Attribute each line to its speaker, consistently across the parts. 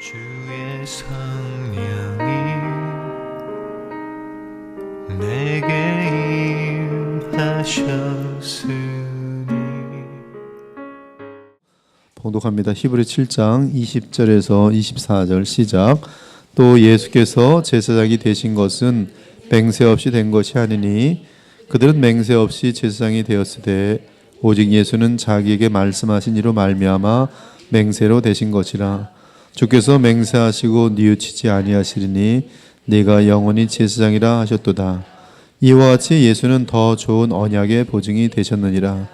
Speaker 1: 주의 성령이 내게 임하셨으니.
Speaker 2: 봉독합니다. 히브리 7장 20절에서 24절 시작. 또 예수께서 제사장이 되신 것은 맹세 없이 된 것이 아니니 그들은 맹세 없이 제사장이 되었으되 오직 예수는 자기에게 말씀하신 이로 말미암아 맹세로 되신 것이라. 주께서 맹세하시고 뉘우치지 아니하시리니 네가 영원히 제사장이라 하셨도다. 이와 같이 예수는 더 좋은 언약의 보증이 되셨느니라.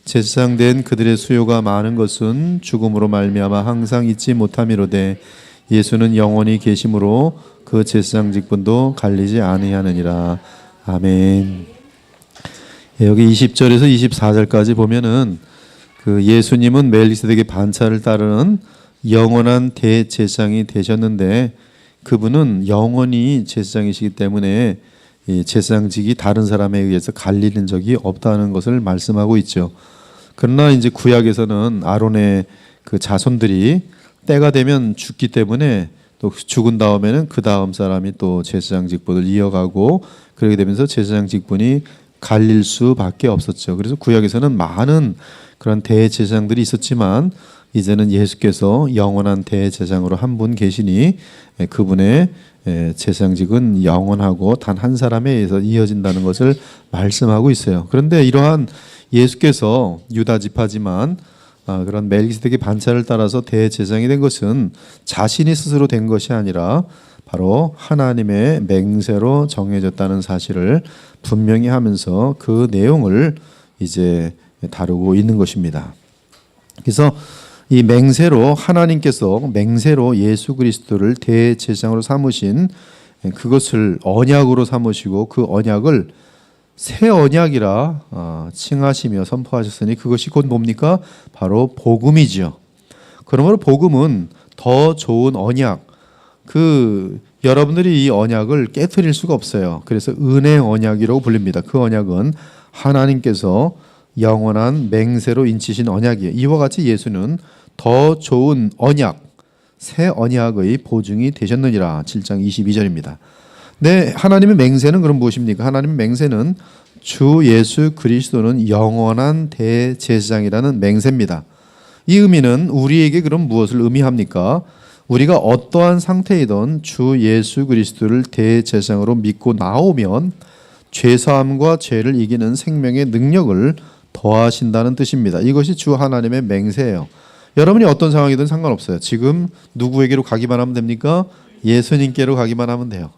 Speaker 2: 제사장 된 그들의 수요가 많은 것은 죽음으로 말미암아 항상 잊지 못함이로되 예수는 영원히 계심으로 그 제사장 직분도 갈리지 아니하느니라. 아멘. 여기 20절에서 24절까지 보면은 그 예수님은 멜기세덱의 반차를 따르는 영원한 대제사장이 되셨는데 그분은 영원히 제사장이시기 때문에 이 제사장직이 다른 사람에 의해서 갈리는 적이 없다는 것을 말씀하고 있죠. 그러나 이제 구약에서는 아론의 그 자손들이 때가 되면 죽기 때문에 또 죽은 다음에는 그 다음 사람이 또 제사장 직분을 이어가고 그렇게 되면서 제사장 직분이 갈릴 수밖에 없었죠. 그래서 구약에서는 많은 그런 대제사장들이 있었지만 이제는 예수께서 영원한 대제사장으로 한 분 계시니 그분의 제사장직은 영원하고 단 한 사람에 의해서 이어진다는 것을 말씀하고 있어요. 그런데 이러한 예수께서 유다 지파지만 그런 멜기세덱의 반차를 따라서 대제사장이 된 것은 자신이 스스로 된 것이 아니라 바로 하나님의 맹세로 정해졌다는 사실을 분명히 하면서 그 내용을 이제 다루고 있는 것입니다. 그래서 이 맹세로 하나님께서 맹세로 예수 그리스도를 대제사장으로 삼으신 그것을 언약으로 삼으시고 그 언약을 새 언약이라 칭하시며 선포하셨으니 그것이 곧 뭡니까? 바로 복음이지요. 그러므로 복음은 더 좋은 언약, 여러분들이 이 언약을 깨트릴 수가 없어요. 그래서 은혜 언약이라고 불립니다. 그 언약은 하나님께서 영원한 맹세로 인치신 언약이에요. 이와 같이 예수는 더 좋은 언약, 새 언약의 보증이 되셨느니라. 7장 22절입니다. 네, 하나님의 맹세는 그럼 무엇입니까? 하나님의 맹세는 주 예수 그리스도는 영원한 대제사장이라는 맹세입니다. 이 의미는 우리에게 그럼 무엇을 의미합니까? 우리가 어떠한 상태이든 주 예수 그리스도를 대제사장으로 믿고 나오면 죄사함과 죄를 이기는 생명의 능력을 더하신다는 뜻입니다. 이것이 주 하나님의 맹세예요. 여러분이 어떤 상황이든 상관없어요. 지금 누구에게로 가기만 하면 됩니까? 예수님께로 가기만 하면 돼요.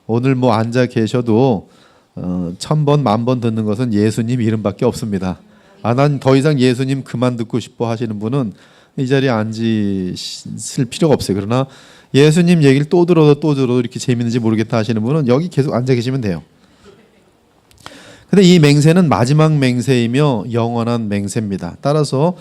Speaker 2: 오늘 뭐 앉아 계셔도 1000번, 10,000번 듣는 것은 예수님 이름밖에 없습니다. 난 더 이상 예수님 그만 듣고 싶어 하시는 분은 이 자리에 앉으실 필요가 없어요. 그러나 예수님 얘기를 또 들어도 이렇게 재밌는지 모르겠다 하시는 분은 여기 계속 앉아 계시면 돼요. 근데 이 맹세는 마지막 맹세이며 영원한 맹세입니다. 따라서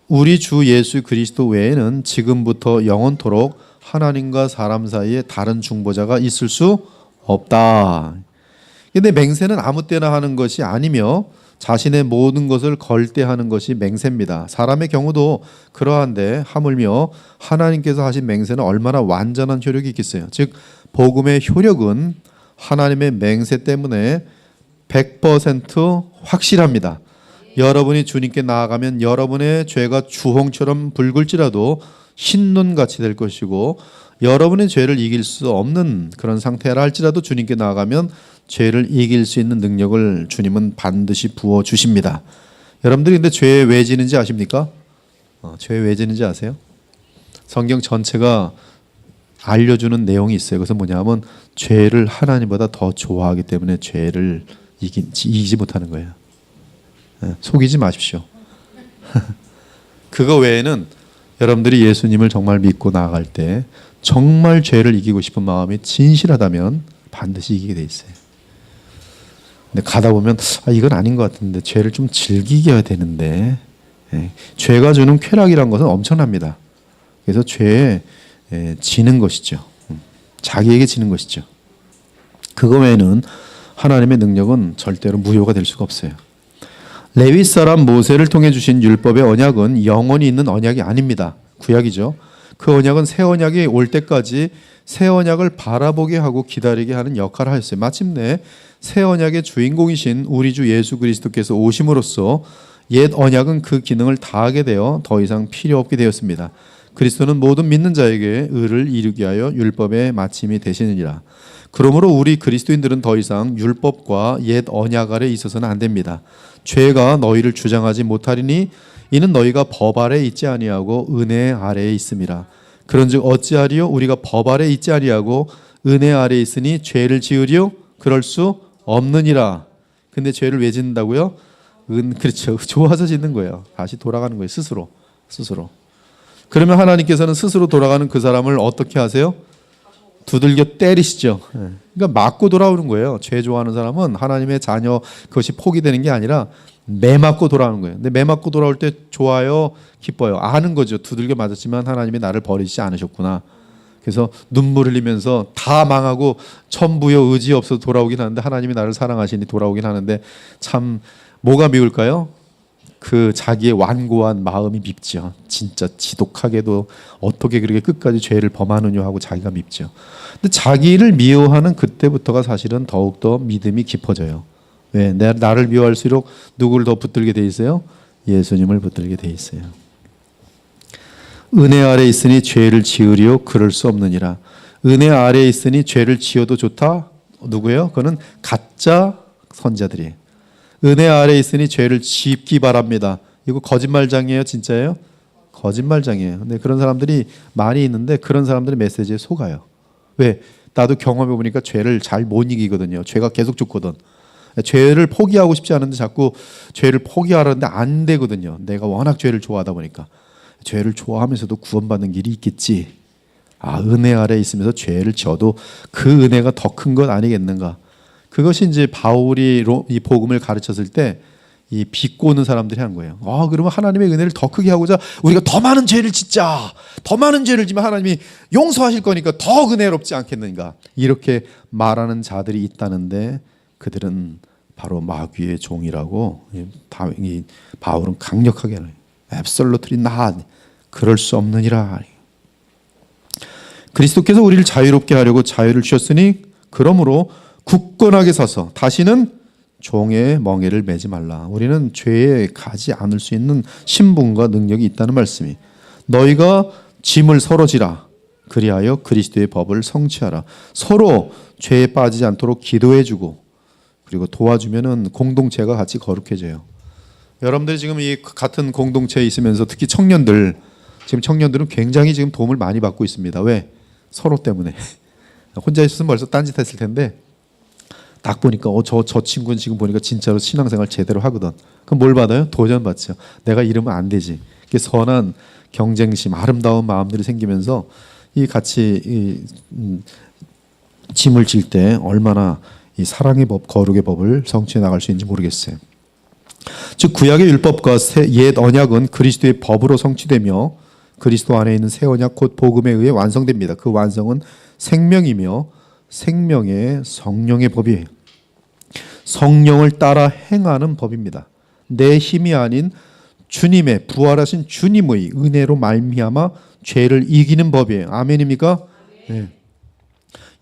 Speaker 2: 우리 주 예수 그리스도 외에는 지금부터 영원토록 하나님과 사람 사이에 다른 중보자가 있을 수 없다. 근데 맹세는 아무 때나 하는 것이 아니며 자신의 모든 것을 걸 때 하는 것이 맹세입니다. 사람의 경우도 그러한데 하물며 하나님께서 하신 맹세는 얼마나 완전한 효력이 있겠어요. 즉 복음의 효력은 하나님의 맹세 때문에 100% 확실합니다. 여러분이 주님께 나아가면 여러분의 죄가 주홍처럼 붉을지라도 흰눈같이 될 것이고 여러분의 죄를 이길 수 없는 그런 상태라 할지라도 주님께 나아가면 죄를 이길 수 있는 능력을 주님은 반드시 부어주십니다. 여러분들이 근데 죄에 왜 지는지 아십니까? 죄에 왜 지는지 아세요? 성경 전체가 알려주는 내용이 있어요. 그래서 뭐냐면 죄를 하나님보다 더 좋아하기 때문에 죄를 이기지 못하는 거예요. 속이지 마십시오. 그거 외에는 여러분들이 예수님을 정말 믿고 나아갈 때 정말 죄를 이기고 싶은 마음이 진실하다면 반드시 이기게 돼 있어요. 근데 가다 보면 이건 아닌 것 같은데 죄를 좀 즐기게 해야 되는데 죄가 주는 쾌락이란 것은 엄청납니다. 그래서 죄에 지는 것이죠. 자기에게 지는 것이죠. 그거 외에는 하나님의 능력은 절대로 무효가 될 수가 없어요. 레위 사람 모세를 통해 주신 율법의 언약은 영원히 있는 언약이 아닙니다. 구약이죠. 그 언약은 새 언약이 올 때까지 새 언약을 바라보게 하고 기다리게 하는 역할을 하였어요. 마침내 새 언약의 주인공이신 우리 주 예수 그리스도께서 오심으로써 옛 언약은 그 기능을 다하게 되어 더 이상 필요 없게 되었습니다. 그리스도는 모든 믿는 자에게 의를 이루게 하여 율법의 마침이 되시느니라. 그러므로 우리 그리스도인들은 더 이상 율법과 옛 언약 아래 있어서는 안 됩니다. 죄가 너희를 주장하지 못하리니 이는 너희가 법 아래 있지 아니하고 은혜 아래에 있음이라. 그런즉 어찌하리요? 우리가 법 아래 있지 아니하고 은혜 아래에 있으니 죄를 지으리요? 그럴 수 없느니라. 근데 죄를 왜 짓는다고요? 그렇죠. 좋아서 짓는 거예요. 다시 돌아가는 거예요. 스스로. 그러면 하나님께서는 스스로 돌아가는 그 사람을 어떻게 하세요? 두들겨 때리시죠. 그러니까 맞고 돌아오는 거예요. 죄 좋아하는 사람은 하나님의 자녀 그것이 포기되는 게 아니라 매 맞고 돌아오는 거예요. 근데 매 맞고 돌아올 때 좋아요, 기뻐요. 아는 거죠. 두들겨 맞았지만 하나님이 나를 버리지 않으셨구나. 그래서 눈물 흘리면서 다 망하고 천부여 의지 없어서 돌아오긴 하는데 하나님이 나를 사랑하시니 돌아오긴 하는데 참 뭐가 미울까요? 그 자기의 완고한 마음이 밉죠. 진짜 지독하게도 어떻게 그렇게 끝까지 죄를 범하느냐 하고 자기가 밉죠. 근데 자기를 미워하는 그때부터가 사실은 더욱더 믿음이 깊어져요. 왜? 나를 미워할수록 누구를 더 붙들게 돼 있어요? 예수님을 붙들게 돼 있어요. 은혜 아래 있으니 죄를 지으리요 그럴 수 없느니라. 은혜 아래 있으니 죄를 지어도 좋다. 누구예요? 그거는 가짜 선자들이에요. 은혜 아래 있으니 죄를 짓기 바랍니다. 이거 거짓말장이에요, 진짜예요? 거짓말장이에요. 근데 그런 사람들이 많이 있는데 그런 사람들의 메시지에 속아요. 왜? 나도 경험해 보니까 죄를 잘 못 이기거든요. 죄가 계속 죽거든. 죄를 포기하고 싶지 않은데 자꾸 죄를 포기하려는데 안 되거든요. 내가 워낙 죄를 좋아하다 보니까. 죄를 좋아하면서도 구원받는 길이 있겠지. 은혜 아래 있으면서 죄를 져도 그 은혜가 더 큰 것 아니겠는가. 그것이 이제 바울이 이 복음을 가르쳤을 때 이 비꼬는 사람들이 한 거예요. 그러면 하나님의 은혜를 더 크게 하고자 우리가 더 많은 죄를 짓자. 더 많은 죄를 지면 하나님이 용서하실 거니까 더 은혜롭지 않겠는가. 이렇게 말하는 자들이 있다는데 그들은 바로 마귀의 종이라고 바울은 강력하게 해요. Absolutely not. 그럴 수 없느니라. 그리스도께서 우리를 자유롭게 하려고 자유를 주셨으니 그러므로 굳건하게 서서 다시는 종의 멍에를 매지 말라. 우리는 죄에 가지 않을 수 있는 신분과 능력이 있다는 말씀이. 너희가 짐을 서로 지라. 그리하여 그리스도의 법을 성취하라. 서로 죄에 빠지지 않도록 기도해주고 그리고 도와주면은 공동체가 같이 거룩해져요. 여러분들이 지금 이 같은 공동체에 있으면서 특히 청년들은 굉장히 지금 도움을 많이 받고 있습니다. 왜? 서로 때문에. 혼자 있었으면 벌써 딴짓했을 텐데 딱 보니까 저 친구는 지금 보니까 진짜로 신앙생활 제대로 하거든. 그럼 뭘 받아요? 도전 받죠. 내가 이러면 안 되지. 이게 선한 경쟁심, 아름다운 마음들이 생기면서 이 같이 짐을 질 때 얼마나 이 사랑의 법, 거룩의 법을 성취해 나갈 수 있는지 모르겠어요. 즉 구약의 율법과 옛 언약은 그리스도의 법으로 성취되며 그리스도 안에 있는 새 언약 곧 복음에 의해 완성됩니다. 그 완성은 생명이며 생명의 성령의 법이에요. 성령을 따라 행하는 법입니다. 내 힘이 아닌 주님의 부활하신 주님의 은혜로 말미암아 죄를 이기는 법이에요. 아멘입니까? 네.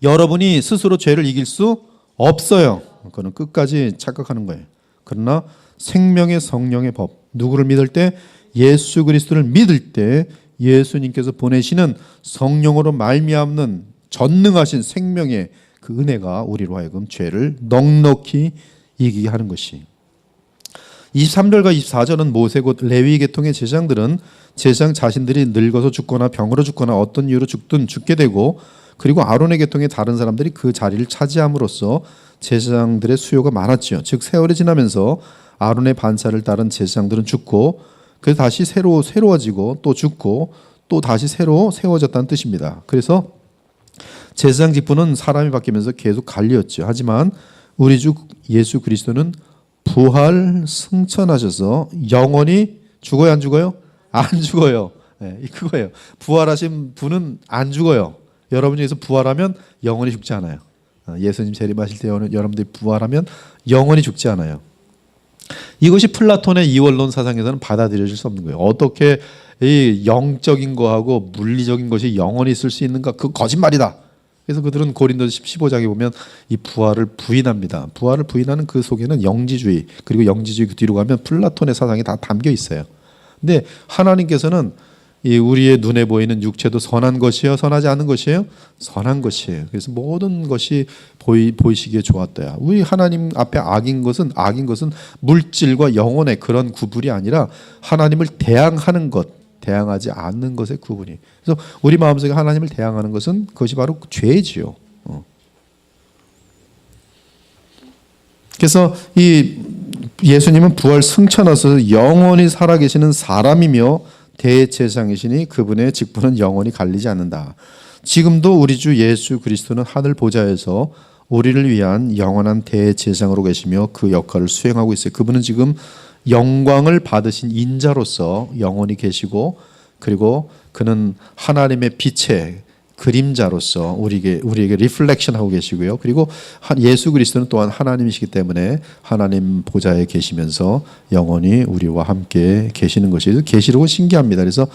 Speaker 2: 여러분이 스스로 죄를 이길 수 없어요. 그거는 끝까지 착각하는 거예요. 그러나 생명의 성령의 법, 누구를 믿을 때? 예수 그리스도를 믿을 때 예수님께서 보내시는 성령으로 말미암는 전능하신 생명의 그 은혜가 우리로 하여금 죄를 넉넉히 이기게 하는 것이. 23절과 24절은 모세 곧 레위 계통의 제사장들은 제사장 자신들이 늙어서 죽거나 병으로 죽거나 어떤 이유로 죽게 되고 그리고 아론의 계통의 다른 사람들이 그 자리를 차지함으로써 제사장들의 수요가 많았죠. 즉 세월이 지나면서 아론의 반차를 따른 제사장들은 죽고 그래서 다시 새로워지고 또 죽고 또 다시 새로 세워졌다는 뜻입니다. 그래서 제사장 직분은 사람이 바뀌면서 계속 갈리었죠. 하지만 우리 주 예수 그리스도는 부활 승천하셔서 영원히 죽어요, 안 죽어요? 안 죽어요. 네, 그거예요. 부활하신 분은 안 죽어요. 여러분 중에서 부활하면 영원히 죽지 않아요. 예수님 재림하실 때 여러분들이 부활하면 영원히 죽지 않아요. 이것이 플라톤의 이원론 사상에서는 받아들여질 수 없는 거예요. 어떻게 이 영적인 거하고 물리적인 것이 영원히 있을 수 있는가? 그 거짓말이다. 그래서 그들은 고린도서 15장에 보면 이 부활을 부인합니다. 부활을 부인하는 그 속에는 영지주의, 그리고 영지주의 그 뒤로 가면 플라톤의 사상이 다 담겨 있어요. 근데 하나님께서는 이 우리의 눈에 보이는 육체도 선한 것이요, 선하지 않은 것이에요? 선한 것이에요. 그래서 모든 것이 보이시기에 좋았다야. 우리 하나님 앞에 악인 것은 물질과 영혼의 그런 구분이 아니라 하나님을 대항하는 것, 대항하지 않는 것의 구분이. 그래서 우리 마음속에 하나님을 대항하는 것은 그것이 바로 죄지요. 그래서 이 예수님은 부활 승천하셔서 영원히 살아계시는 사람이며 대제사장이시니 그분의 직분은 영원히 갈리지 않는다. 지금도 우리 주 예수 그리스도는 하늘 보좌에서 우리를 위한 영원한 대제사장으로 계시며 그 역할을 수행하고 있어요. 그분은 지금 영광을 받으신 인자로서 영원히 계시고, 그리고 그는 하나님의 빛의 그림자로서 우리에게 리플렉션하고 계시고요. 그리고 예수 그리스도는 또한 하나님이시기 때문에 하나님 보좌에 계시면서 영원히 우리와 함께 계시는 것이 계시록은 신기합니다. 그래서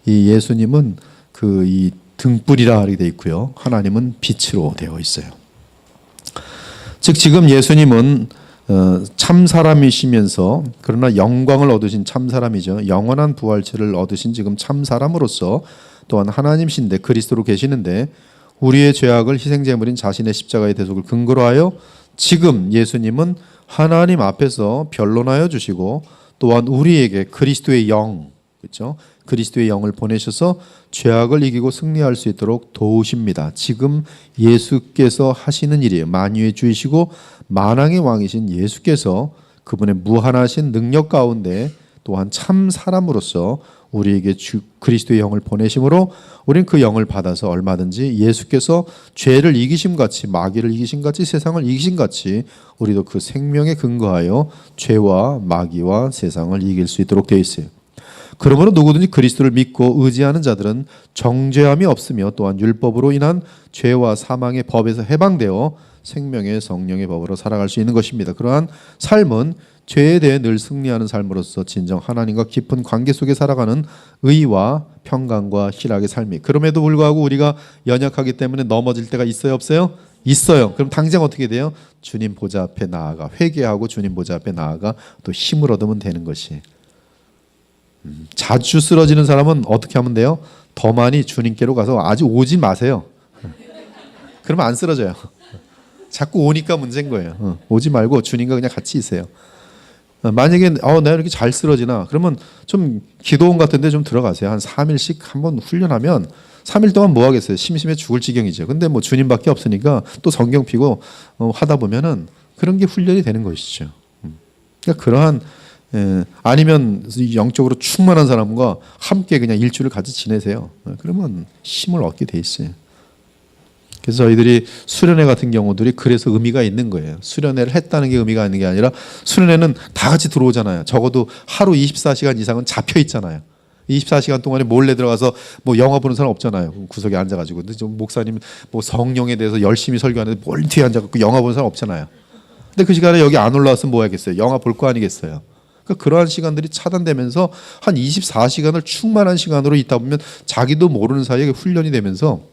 Speaker 2: 이 예수님은 그 이 등불이라 하게 되어 있고요. 하나님은 빛으로 되어 있어요. 즉 지금 예수님은 참 사람이시면서 그러나 영광을 얻으신 참 사람이죠. 영원한 부활체를 얻으신 지금 참 사람으로서 또한 하나님이신데 그리스도로 계시는데, 우리의 죄악을 희생제물인 자신의 십자가의 대속을 근거로 하여 지금 예수님은 하나님 앞에서 변론하여 주시고, 또한 우리에게 그리스도의 영, 그렇죠? 그리스도의 영을 보내셔서 죄악을 이기고 승리할 수 있도록 도우십니다. 지금 예수께서 하시는 일이에요. 만유의 주이시고 만왕의 왕이신 예수께서 그분의 무한하신 능력 가운데 또한 참 사람으로서 우리에게 그리스도의 영을 보내심으로 우리는 그 영을 받아서 얼마든지 예수께서 죄를 이기심 같이, 마귀를 이기심 같이, 세상을 이기심 같이 우리도 그 생명에 근거하여 죄와 마귀와 세상을 이길 수 있도록 되어 있어요. 그러므로 누구든지 그리스도를 믿고 의지하는 자들은 정죄함이 없으며 또한 율법으로 인한 죄와 사망의 법에서 해방되어 생명의 성령의 법으로 살아갈 수 있는 것입니다. 그러한 삶은 죄에 대해 늘 승리하는 삶으로서 진정 하나님과 깊은 관계 속에 살아가는 의와 평강과 희락의 삶이. 그럼에도 불구하고 우리가 연약하기 때문에 넘어질 때가 있어요, 없어요? 있어요. 그럼 당장 어떻게 돼요? 주님 보좌 앞에 나아가 회개하고 주님 보좌 앞에 나아가 또 힘을 얻으면 되는 것이. 자주 쓰러지는 사람은 어떻게 하면 돼요? 더 많이 주님께로 가서 아직 오지 마세요. 그러면 안 쓰러져요. 자꾸 오니까 문제인 거예요. 오지 말고 주님과 그냥 같이 있어요. 만약에 내가 이렇게 잘 쓰러지나, 그러면 좀 기도원 같은데 좀 들어가세요. 한 3일씩 한번 훈련하면 3일 동안 뭐 하겠어요? 심심해 죽을 지경이죠. 근데 뭐 주님밖에 없으니까 또 성경 피고 하다 보면은 그런 게 훈련이 되는 것이죠. 그러니까 그러한 아니면 영적으로 충만한 사람과 함께 그냥 일주일을 같이 지내세요. 그러면 힘을 얻게 돼 있어요. 그래서 저희들이 수련회 같은 경우들이 그래서 의미가 있는 거예요. 수련회를 했다는 게 의미가 있는 게 아니라, 수련회는 다 같이 들어오잖아요. 적어도 하루 24시간 이상은 잡혀 있잖아요. 24시간 동안에 몰래 들어가서 뭐 영화 보는 사람 없잖아요. 구석에 앉아가지고. 근데 좀 목사님 뭐 성령에 대해서 열심히 설교하는데 몰래 뒤에 앉아갖고 영화 보는 사람 없잖아요. 근데 그 시간에 여기 안 올라왔으면 뭐 하겠어요? 영화 볼 거 아니겠어요? 그러니까 그러한 시간들이 차단되면서 한 24시간을 충만한 시간으로 있다 보면 자기도 모르는 사이에 훈련이 되면서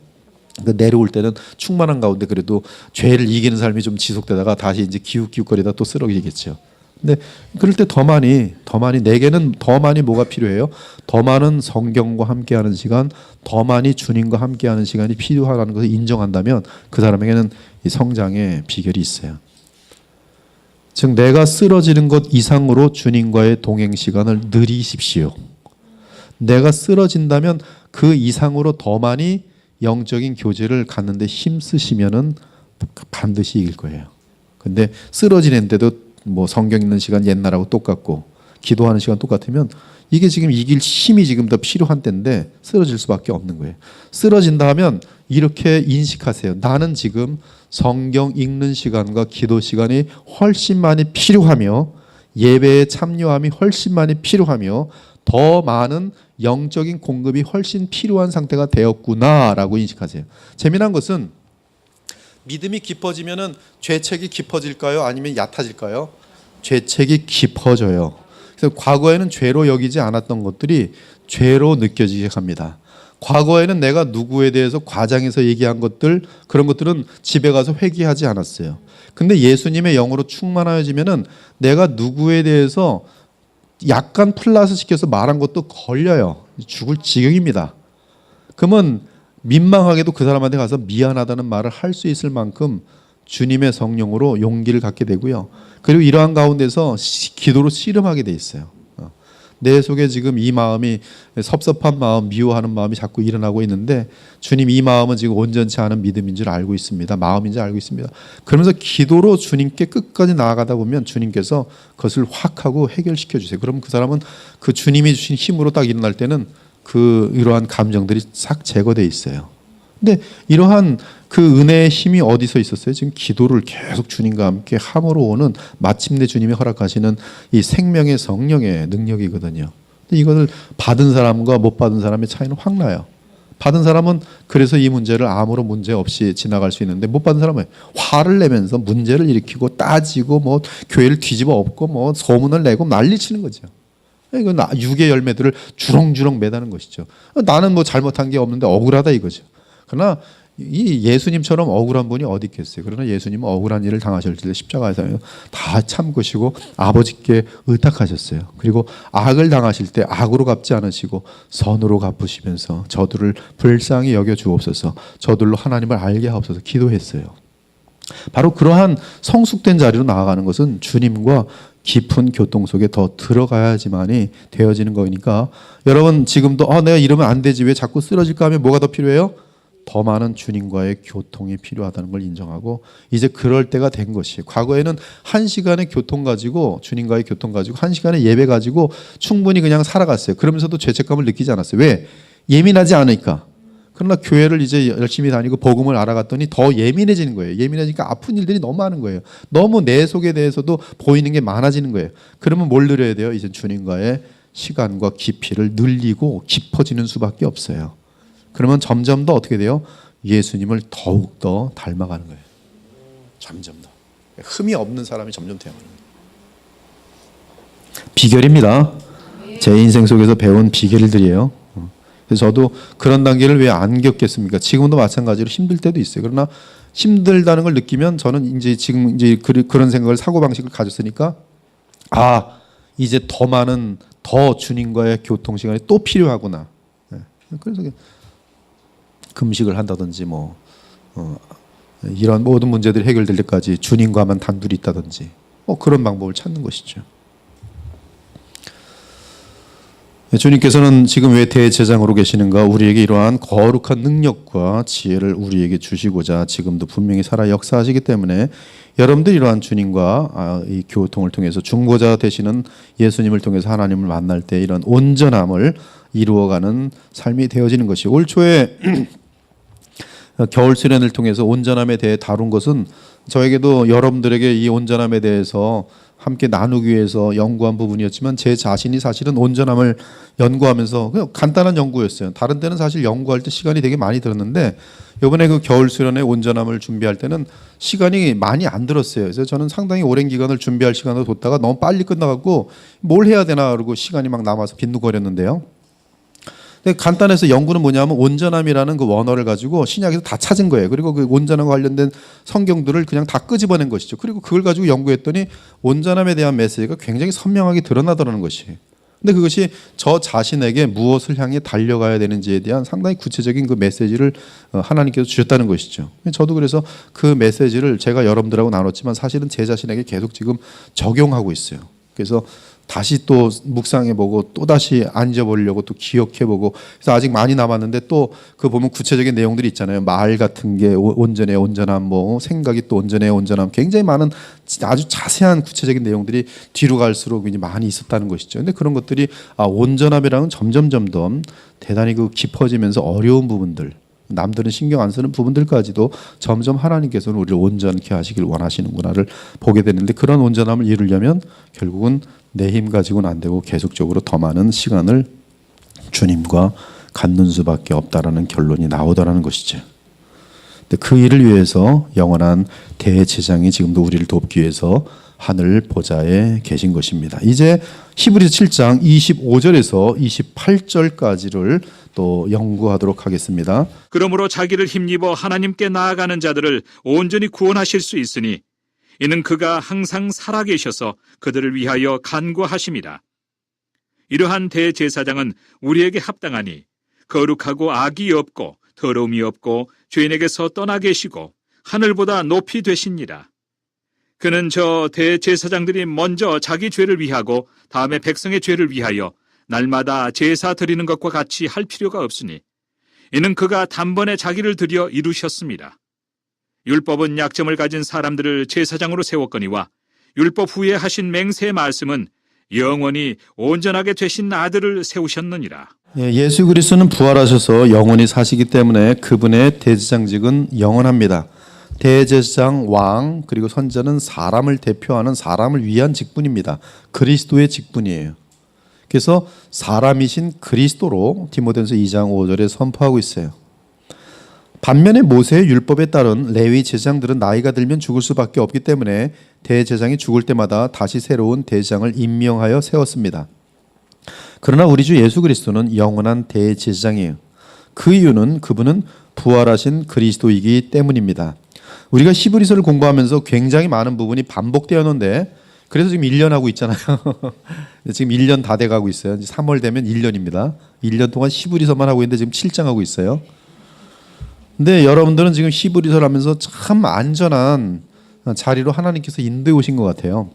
Speaker 2: 내려올 때는 충만한 가운데 그래도 죄를 이기는 삶이 좀 지속되다가 다시 이제 기웃기웃거리다 또 쓰러지겠죠. 근데 그럴 때 더 많이 내게는 더 많이 뭐가 필요해요? 더 많은 성경과 함께하는 시간, 더 많이 주님과 함께하는 시간이 필요하다는 것을 인정한다면 그 사람에게는 이 성장의 비결이 있어요. 즉 내가 쓰러지는 것 이상으로 주님과의 동행 시간을 늘리십시오. 내가 쓰러진다면 그 이상으로 더 많이 영적인 교제를 갖는데 힘쓰시면은 반드시 이길 거예요. 근데 쓰러지는데도 뭐 성경 읽는 시간 옛날하고 똑같고 기도하는 시간 똑같으면 이게 지금 이길 힘이 지금 더 필요한 때인데 쓰러질 수밖에 없는 거예요. 쓰러진다 하면 이렇게 인식하세요. 나는 지금 성경 읽는 시간과 기도 시간이 훨씬 많이 필요하며 예배에 참여함이 훨씬 많이 필요하며 더 많은 영적인 공급이 훨씬 필요한 상태가 되었구나라고 인식하세요. 재미난 것은 믿음이 깊어지면은 죄책이 깊어질까요? 아니면 얕아질까요? 죄책이 깊어져요. 그래서 과거에는 죄로 여기지 않았던 것들이 죄로 느껴지게 합니다. 과거에는 내가 누구에 대해서 과장해서 얘기한 것들, 그런 것들은 집에 가서 회개하지 않았어요. 근데 예수님의 영으로 충만하여지면은 내가 누구에 대해서 약간 플러스 시켜서 말한 것도 걸려요. 죽을 지경입니다. 그러면 민망하게도 그 사람한테 가서 미안하다는 말을 할 수 있을 만큼 주님의 성령으로 용기를 갖게 되고요. 그리고 이러한 가운데서 기도로 씨름하게 돼 있어요. 내 속에 지금 이 마음이 섭섭한 마음, 미워하는 마음이 자꾸 일어나고 있는데 주님 이 마음은 지금 온전치 않은 믿음인 줄 알고 있습니다. 마음인 줄 알고 있습니다. 그러면서 기도로 주님께 끝까지 나아가다 보면 주님께서 그것을 확 하고 해결시켜 주세요. 그러면 그 사람은 그 주님이 주신 힘으로 딱 일어날 때는 이러한 감정들이 싹 제거돼 있어요. 근데 이러한 그 은혜의 힘이 어디서 있었어요? 지금 기도를 계속 주님과 함께 함으로 오는 마침내 주님이 허락하시는 이 생명의 성령의 능력이거든요. 근데 이것을 받은 사람과 못 받은 사람의 차이는 확 나요. 받은 사람은 그래서 이 문제를 아무런 문제 없이 지나갈 수 있는데 못 받은 사람은 화를 내면서 문제를 일으키고 따지고 뭐 교회를 뒤집어 엎고 뭐 소문을 내고 난리치는 거죠. 이건 육의 열매들을 주렁주렁 매다는 것이죠. 나는 뭐 잘못한 게 없는데 억울하다 이거죠. 그러나 이 예수님처럼 억울한 분이 어디 있겠어요. 그러나 예수님은 억울한 일을 당하실 때 십자가에서 다 참으시고 아버지께 의탁하셨어요. 그리고 악을 당하실 때 악으로 갚지 않으시고 선으로 갚으시면서 저들을 불쌍히 여겨 주옵소서, 저들로 하나님을 알게 하옵소서 기도했어요. 바로 그러한 성숙된 자리로 나아가는 것은 주님과 깊은 교통 속에 더 들어가야지만이 되어지는 거니까 여러분 지금도 내가 이러면 안 되지 왜 자꾸 쓰러질까 하면 뭐가 더 필요해요? 더 많은 주님과의 교통이 필요하다는 걸 인정하고 이제 그럴 때가 된 것이에요. 과거에는 1시간의 교통 가지고 주님과의 교통 가지고 1시간의 예배 가지고 충분히 그냥 살아갔어요. 그러면서도 죄책감을 느끼지 않았어요. 왜? 예민하지 않으니까. 그러나 교회를 이제 열심히 다니고 복음을 알아갔더니 더 예민해지는 거예요. 예민해지니까 아픈 일들이 너무 많은 거예요. 너무 내 속에 대해서도 보이는 게 많아지는 거예요. 그러면 뭘 늘려야 돼요? 이제 주님과의 시간과 깊이를 늘리고 깊어지는 수밖에 없어요. 그러면 점점 더 어떻게 돼요? 예수님을 더욱 더 닮아가는 거예요. 점점 더. 흠이 없는 사람이 점점 되어가는 거예요. 비결입니다. 제 인생 속에서 배운 비결들이에요. 그래서 저도 그런 단계를 왜 안 겪겠습니까? 지금도 마찬가지로 힘들 때도 있어요. 그러나 힘들다는 걸 느끼면 저는 이제 지금 이제 그런 생각을 사고방식을 가졌으니까 이제 더 많은 더 주님과의 교통 시간이 또 필요하구나. 그래서 금식을 한다든지 이런 모든 문제들이 해결될 때까지 주님과만 단둘이 있다든지 그런 방법을 찾는 것이죠. 주님께서는 지금 왜 대제사장으로 계시는가? 우리에게 이러한 거룩한 능력과 지혜를 우리에게 주시고자 지금도 분명히 살아 역사하시기 때문에 여러분들 이러한 주님과 이 교통을 통해서 중보자 되시는 예수님을 통해서 하나님을 만날 때 이런 온전함을 이루어가는 삶이 되어지는 것이 올 초에 겨울 수련을 통해서 온전함에 대해 다룬 것은 저에게도 여러분들에게 이 온전함에 대해서 함께 나누기 위해서 연구한 부분이었지만 제 자신이 사실은 온전함을 연구하면서 그냥 간단한 연구였어요. 다른 때는 사실 연구할 때 시간이 되게 많이 들었는데 이번에 그 겨울 수련의 온전함을 준비할 때는 시간이 많이 안 들었어요. 그래서 저는 상당히 오랜 기간을 준비할 시간을 뒀다가 너무 빨리 끝나갖고 뭘 해야 되나 그러고 시간이 막 남아서 빈둥거렸는데요. 근데 간단해서 연구는 뭐냐면 온전함이라는 그 원어를 가지고 신약에서 다 찾은 거예요. 그리고 그 온전함과 관련된 성경들을 그냥 다 끄집어낸 것이죠. 그리고 그걸 가지고 연구했더니 온전함에 대한 메시지가 굉장히 선명하게 드러나더라는 것이에요. 근데 그것이 저 자신에게 무엇을 향해 달려가야 되는지에 대한 상당히 구체적인 그 메시지를 하나님께서 주셨다는 것이죠. 저도 그래서 그 메시지를 제가 여러분들하고 나눴지만 사실은 제 자신에게 계속 지금 적용하고 있어요. 그래서 다시 또 묵상해보고 또 다시 앉아보려고 또 기억해보고 그래서 아직 많이 남았는데 또 그 보면 구체적인 내용들이 있잖아요. 말 같은 게 온전해 온전함, 생각이 또 온전해 온전함, 굉장히 많은 아주 자세한 구체적인 내용들이 뒤로 갈수록 이제 많이 있었다는 것이죠. 근데 그런 것들이 온전함이랑은 점점 대단히 그 깊어지면서 어려운 부분들, 남들은 신경 안 쓰는 부분들까지도 점점 하나님께서는 우리를 온전케 하시길 원하시는구나를 보게 되는데 그런 온전함을 이루려면 결국은 내 힘 가지고는 안 되고 계속적으로 더 많은 시간을 주님과 갖는 수밖에 없다라는 결론이 나오더라는 것이죠. 근데 그 일을 위해서 영원한 대제사장이 지금도 우리를 돕기 위해서 하늘 보좌에 계신 것입니다. 이제 히브리서 7장 25절에서 28절까지를 또 연구하도록 하겠습니다.
Speaker 3: 그러므로 자기를 힘입어 하나님께 나아가는 자들을 온전히 구원하실 수 있으니 이는 그가 항상 살아계셔서 그들을 위하여 간구하심이라. 이러한 대제사장은 우리에게 합당하니 거룩하고 악이 없고 더러움이 없고 죄인에게서 떠나 계시고 하늘보다 높이 되시니라. 그는 저 대제사장들이 먼저 자기 죄를 위하고 다음에 백성의 죄를 위하여 날마다 제사 드리는 것과 같이 할 필요가 없으니 이는 그가 단번에 자기를 드려 이루셨습니다. 율법은 약점을 가진 사람들을 제사장으로 세웠거니와 율법 후에 하신 맹세의 말씀은 영원히 온전하게 되신 아들을 세우셨느니라.
Speaker 2: 예수 그리스도는 부활하셔서 영원히 사시기 때문에 그분의 대제사장직은 영원합니다. 대제사장, 왕, 그리고 선지자는 사람을 대표하는 사람을 위한 직분입니다. 그리스도의 직분이에요. 그래서 사람이신 그리스도로 디모데전서 2장 5절에 선포하고 있어요. 반면에 모세의 율법에 따른 레위 제사장들은 나이가 들면 죽을 수밖에 없기 때문에 대제사장이 죽을 때마다 다시 새로운 대제사장을 임명하여 세웠습니다. 그러나 우리 주 예수 그리스도는 영원한 대제사장이에요. 그 이유는 그분은 부활하신 그리스도이기 때문입니다. 우리가 히브리서를 공부하면서 굉장히 많은 부분이 반복되었는데 그래서 지금 1년 하고 있잖아요. 지금 1년 다 돼가고 있어요. 3월 되면 1년입니다. 1년 동안 히브리서만 하고 있는데 지금 7장 하고 있어요. 근데 여러분들은 지금 히브리서를 하면서 참 안전한 자리로 하나님께서 인도해 오신 것 같아요.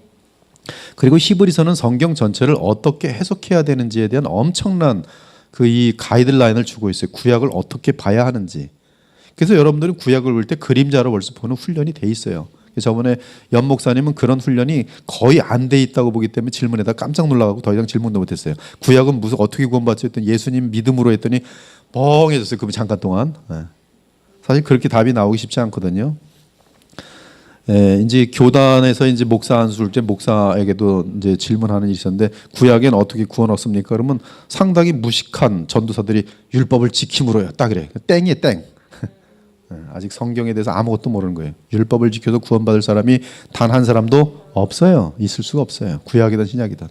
Speaker 2: 그리고 히브리서는 성경 전체를 어떻게 해석해야 되는지에 대한 엄청난 그 이 가이드라인을 주고 있어요. 구약을 어떻게 봐야 하는지. 그래서 여러분들은 구약을 볼 때 그림자로 벌써 보는 훈련이 돼 있어요. 저번에 연 목사님은 그런 훈련이 거의 안 돼 있다고 보기 때문에 질문에다 깜짝 놀라가고 더 이상 질문도 못했어요. 구약은 무슨 어떻게 구원받지 했더니 예수님 믿음으로 했더니 멍해졌어요. 그 잠깐 동안. 사실 그렇게 답이 나오기 쉽지 않거든요. 이제 교단에서 이제 목사 안수를 때 목사에게도 이제 질문하는 일이 있었는데 구약엔 어떻게 구원 얻습니까? 그러면 상당히 무식한 전도사들이 율법을 지킴으로요. 딱 그래. 땡이에요, 땡. 아직 성경에 대해서 아무것도 모르는 거예요. 율법을 지켜서 구원받을 사람이 단 한 사람도 없어요. 있을 수가 없어요. 구약이든 신약이든.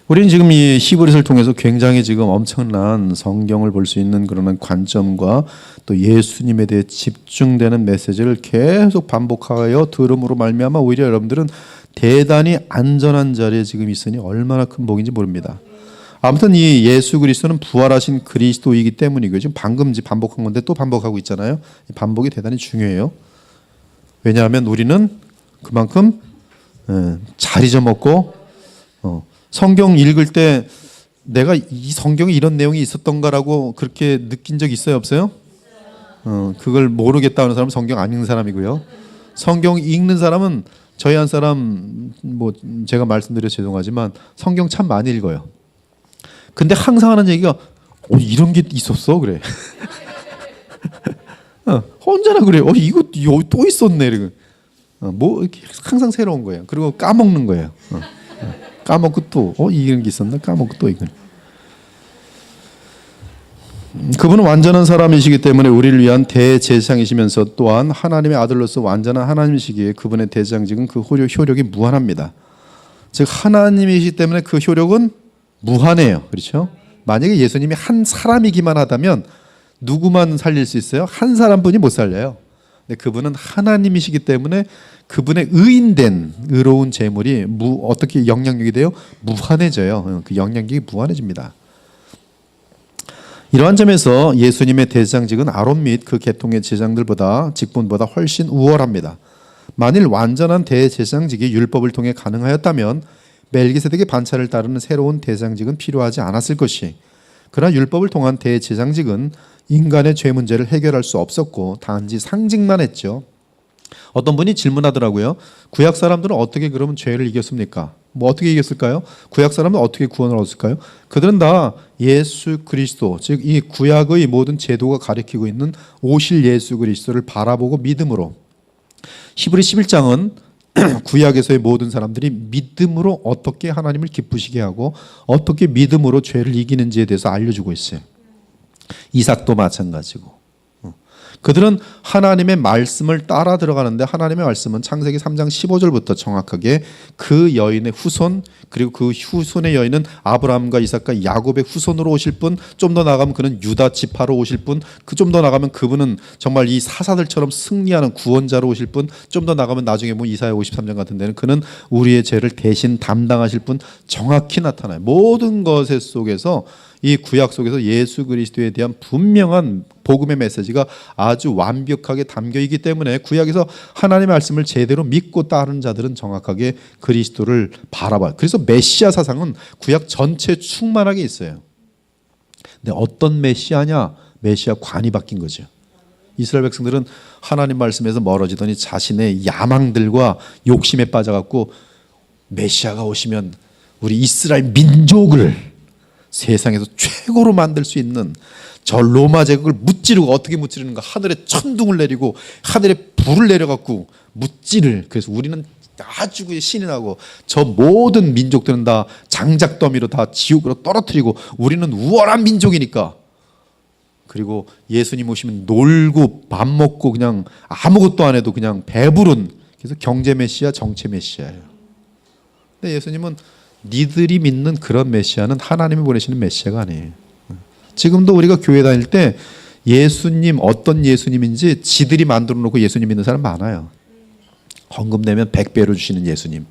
Speaker 2: 우리는 지금 이 히브리서를 통해서 굉장히 지금 엄청난 성경을 볼 수 있는 그런 관점과 또 예수님에 대해 집중되는 메시지를 계속 반복하여 들음으로 말미암아 오히려 여러분들은 대단히 안전한 자리에 지금 있으니 얼마나 큰 복인지 모릅니다. 아무튼 이 예수 그리스도는 부활하신 그리스도이기 때문이고요. 지금 방금 반복한 건데 또 반복하고 있잖아요. 이 반복이 대단히 중요해요. 왜냐하면 우리는 그만큼 잘 잊어먹고 성경 읽을 때 내가 이 성경에 이런 내용이 있었던가라고 그렇게 느낀 적 있어요, 없어요? 그걸 모르겠다 하는 사람은 성경 안 읽는 사람이고요. 성경 읽는 사람은 저희 한 사람 뭐 제가 말씀드려 죄송하지만 성경 참 많이 읽어요. 근데 항상 하는 얘기가 이런 게 있었어 그래. 혼자나 그래. 이거 또 있었네. 뭐 항상 새로운 거예요. 그리고 까먹는 거예요. 까먹고 또 이런 게 있었나 까먹고 또 이거. 그분은 완전한 사람이시기 때문에 우리를 위한 대제사장이시면서 또한 하나님의 아들로서 완전한 하나님이시기에 그분의 대제사장직은 그 효력이 무한합니다. 즉 하나님이시기 때문에 그 효력은 무한해요. 그렇죠? 만약에 예수님이 한 사람이기만 하다면 누구만 살릴 수 있어요? 한 사람뿐이 못 살려요. 근데 그분은 하나님이시기 때문에 그분의 의인된 의로운 제물이 어떻게 영향력이 돼요? 무한해져요. 그 영향력이 무한해집니다. 이러한 점에서 예수님의 대제사장직은 아론 및 그 계통의 제사장들보다 직분보다 훨씬 우월합니다. 만일 완전한 대제사장직이 율법을 통해 가능하였다면 멜기세덱의 반차를 따르는 새로운 대제사장직은 필요하지 않았을 것이, 그러나 율법을 통한 대제사장직은 인간의 죄 문제를 해결할 수 없었고 단지 상징만 했죠. 어떤 분이 질문하더라고요. 구약 사람들은 어떻게 그러면 죄를 이겼습니까? 뭐 어떻게 이겼을까요? 구약 사람은 어떻게 구원을 얻었을까요? 그들은 다 예수 그리스도, 즉 이 구약의 모든 제도가 가리키고 있는 오실 예수 그리스도를 바라보고 믿음으로, 히브리 11장은 구약에서의 모든 사람들이 믿음으로 어떻게 하나님을 기쁘시게 하고 어떻게 믿음으로 죄를 이기는지에 대해서 알려주고 있어요. 이삭도 마찬가지고. 그들은 하나님의 말씀을 따라 들어가는데 하나님의 말씀은 창세기 3장 15절부터 정확하게 그 여인의 후손 그리고 그 후손의 여인은 아브라함과 이삭과 야곱의 후손으로 오실 분, 좀 더 나가면 그는 유다 지파로 오실 분, 좀 더 나가면 그분은 정말 이 사사들처럼 승리하는 구원자로 오실 분, 좀 더 나가면 나중에 뭐 이사야 53장 같은 데는 그는 우리의 죄를 대신 담당하실 분 정확히 나타나요. 모든 것의 속에서 이 구약 속에서 예수 그리스도에 대한 분명한 복음의 메시지가 아주 완벽하게 담겨 있기 때문에 구약에서 하나님의 말씀을 제대로 믿고 따르는 자들은 정확하게 그리스도를 바라봐요. 그래서 메시아 사상은 구약 전체에 충만하게 있어요. 근데 어떤 메시아냐? 메시아 관이 바뀐 거죠. 이스라엘 백성들은 하나님 말씀에서 멀어지더니 자신의 야망들과 욕심에 빠져갖고 메시아가 오시면 우리 이스라엘 민족을 세상에서 최고로 만들 수 있는 저 로마 제국을 무찌르고, 어떻게 무찌르는가? 하늘에 천둥을 내리고 하늘에 불을 내려갖고 무찌를. 그래서 우리는 아주 신이 나고 저 모든 민족들은 다 장작더미로 다 지옥으로 떨어뜨리고 우리는 우월한 민족이니까. 그리고 예수님 오시면 놀고 밥 먹고 그냥 아무것도 안 해도 그냥 배부른, 그래서 경제 메시아, 정체 메시아예요. 근데 예수님은 니들이 믿는 그런 메시아는 하나님이 보내시는 메시아가 아니에요. 지금도 우리가 교회 다닐 때 예수님 어떤 예수님인지 지들이 만들어 놓고 예수님 믿는 사람 많아요. 헌금 내면 100배로 주시는 예수님.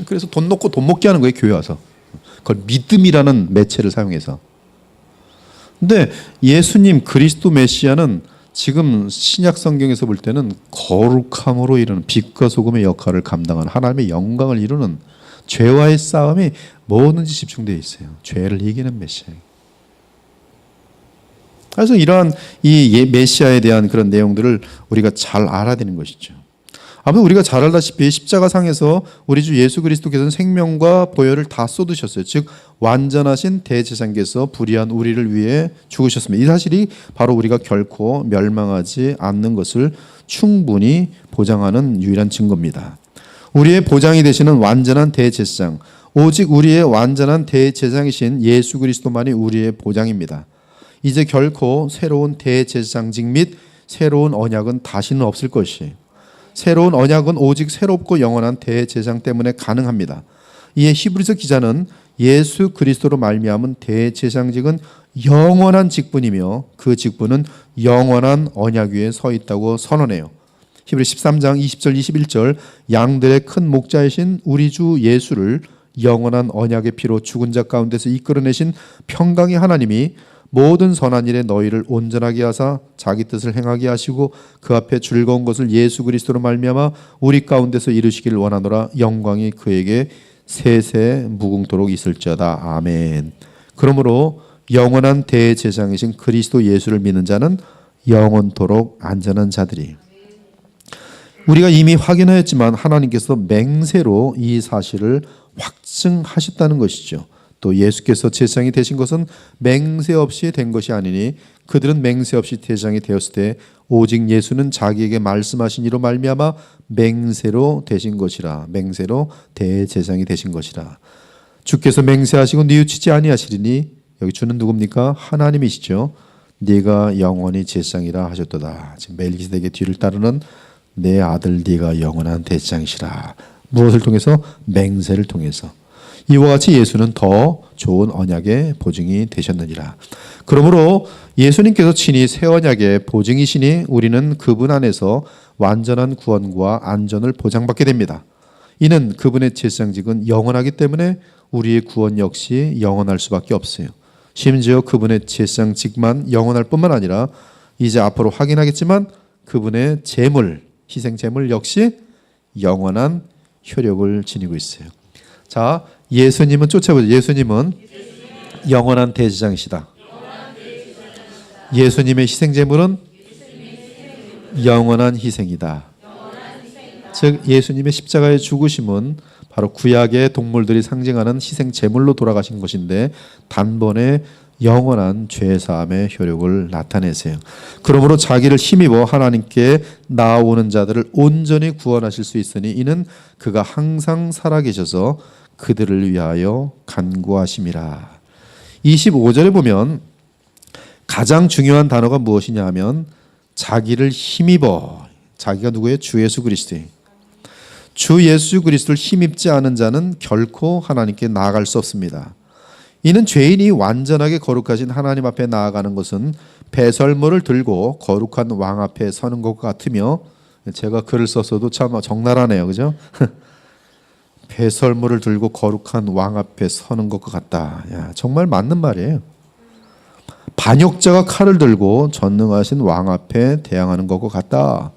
Speaker 2: 그래서 돈 놓고 돈 먹게 하는 거예요, 교회 와서. 그걸 믿음이라는 매체를 사용해서. 근데 예수님 그리스도 메시아는 지금 신약 성경에서 볼 때는 거룩함으로 이루는, 빛과 소금의 역할을 감당하는, 하나님의 영광을 이루는, 죄와의 싸움이 뭐든지 집중되어 있어요. 죄를 이기는 메시아예요. 그래서 이러한 이 메시아에 대한 그런 내용들을 우리가 잘 알아야 되는 것이죠. 아무튼 우리가 잘 알다시피 십자가상에서 우리 주 예수 그리스도께서는 생명과 보혈을 다 쏟으셨어요. 즉 완전하신 대제사장께서 불의한 우리를 위해 죽으셨습니다. 이 사실이 바로 우리가 결코 멸망하지 않는 것을 충분히 보장하는 유일한 증거입니다. 우리의 보장이 되시는 완전한 대제사장, 오직 우리의 완전한 대제사장이신 예수 그리스도만이 우리의 보장입니다. 이제 결코 새로운 대제사장직 및 새로운 언약은 다시는 없을 것이에요. 새로운 언약은 오직 새롭고 영원한 대제사장 때문에 가능합니다. 이에 히브리서 기자는 예수 그리스도로 말미암은 대제사장직은 영원한 직분이며 그 직분은 영원한 언약 위에 서 있다고 선언해요. 히브리 13장 20절 21절 양들의 큰 목자이신 우리 주 예수를 영원한 언약의 피로 죽은 자 가운데서 이끌어내신 평강의 하나님이 모든 선한 일에 너희를 온전하게 하사 자기 뜻을 행하게 하시고 그 앞에 즐거운 것을 예수 그리스도로 말미암아 우리 가운데서 이루시기를 원하노라. 영광이 그에게 세세 무궁토록 있을지어다. 아멘. 그러므로 영원한 대제사장이신 그리스도 예수를 믿는 자는 영원토록 안전한 자들이. 우리가 이미 확인하였지만 하나님께서 맹세로 이 사실을 확증하셨다는 것이죠. 또 예수께서 제사장이 되신 것은 맹세 없이 된 것이 아니니 그들은 맹세 없이 제사장이 되었을 때 오직 예수는 자기에게 말씀하신 이로 말미암아 맹세로 되신 것이라. 맹세로 대제사장이 되신 것이라. 주께서 맹세하시고 뉘우치지 아니하시리니, 여기 주는 누굽니까? 하나님이시죠. 네가 영원히 제사장이라 하셨도다. 지금 멜기세덱의 뒤를 따르는 내 아들 네가 영원한 대제사장이시라. 무엇을 통해서? 맹세를 통해서. 이와 같이 예수는 더 좋은 언약의 보증이 되셨느니라. 그러므로 예수님께서 친히 새 언약의 보증이시니 우리는 그분 안에서 완전한 구원과 안전을 보장받게 됩니다. 이는 그분의 제사장직은 영원하기 때문에 우리의 구원 역시 영원할 수밖에 없어요. 심지어 그분의 제사장직만 영원할 뿐만 아니라 이제 앞으로 확인하겠지만 그분의 제물, 희생 제물 역시 영원한 효력을 지니고 있어요. 자, 예수님은 쫓아보죠. 예수님은 영원한 대제사장이시다. 예수님의 희생 제물은 영원한 희생이다. 즉 예수님의 십자가의 죽으심은 바로 구약의 동물들이 상징하는 희생 제물로 돌아가신 것인데 단번에 영원한 죄사함의 효력을 나타내세요. 그러므로 자기를 힘입어 하나님께 나아오는 자들을 온전히 구원하실 수 있으니 이는 그가 항상 살아계셔서 그들을 위하여 간구하심이라. 25절에 보면 가장 중요한 단어가 무엇이냐 하면 자기를 힘입어. 자기가 누구예요? 주 예수 그리스도예요. 주 예수 그리스도를 힘입지 않은 자는 결코 하나님께 나아갈 수 없습니다. 이는 죄인이 완전하게 거룩하신 하나님 앞에 나아가는 것은 배설물을 들고 거룩한 왕 앞에 서는 것과 같으며, 제가 글을 썼어도 참 적나라하네요. 그죠? 배설물을 들고 거룩한 왕 앞에 서는 것과 같다. 야, 정말 맞는 말이에요. 반역자가 칼을 들고 전능하신 왕 앞에 대항하는 것과 같다.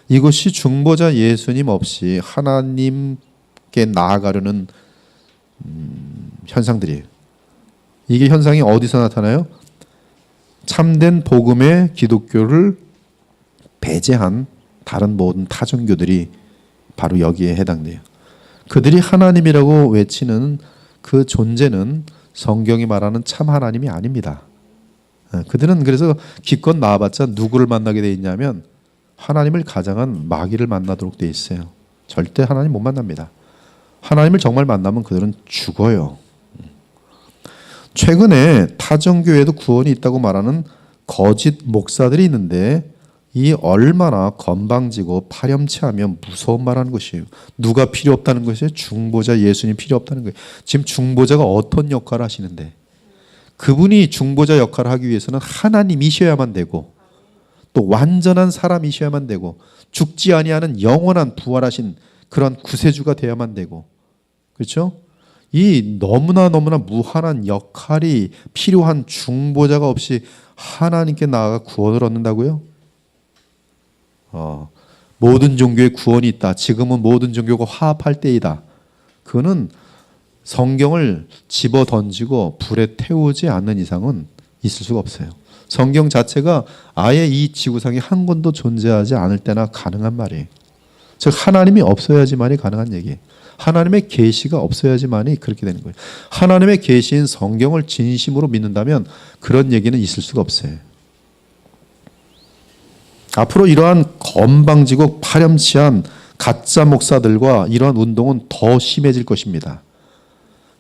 Speaker 2: 이것이 중보자 예수님 없이 하나님께 나아가려는 현상들이에요. 이게 현상이 어디서 나타나요? 참된 복음의 기독교를 배제한 다른 모든 타종교들이 바로 여기에 해당돼요. 그들이 하나님이라고 외치는 그 존재는 성경이 말하는 참 하나님이 아닙니다. 그들은 그래서 기껏 나와봤자 누구를 만나게 돼 있냐면 하나님을 가장한 마귀를 만나도록 돼 있어요. 절대 하나님 못 만납니다. 하나님을 정말 만나면 그들은 죽어요. 최근에 타종교에도 구원이 있다고 말하는 거짓 목사들이 있는데, 이 얼마나 건방지고 파렴치하며 무서운 말하는 것이에요. 누가 필요 없다는 것이에요? 중보자 예수님 필요 없다는 거예요. 지금 중보자가 어떤 역할을 하시는데, 그분이 중보자 역할을 하기 위해서는 하나님이셔야만 되고 또 완전한 사람이셔야만 되고 죽지 아니하는 영원한 부활하신 그런 구세주가 되어야만 되고, 그렇죠? 이 너무나 무한한 역할이 필요한 중보자가 없이 하나님께 나아가 구원을 얻는다고요? 모든 종교에 구원이 있다. 지금은 모든 종교가 화합할 때이다. 그거는 성경을 집어 던지고 불에 태우지 않는 이상은 있을 수가 없어요. 성경 자체가 아예 이 지구상에 한 권도 존재하지 않을 때나 가능한 말이에요. 즉 하나님이 없어야지만이 가능한 얘기예요. 하나님의 계시가 없어야지만이 그렇게 되는 거예요. 하나님의 계시인 성경을 진심으로 믿는다면 그런 얘기는 있을 수가 없어요. 앞으로 이러한 건방지고 파렴치한 가짜 목사들과 이러한 운동은 더 심해질 것입니다.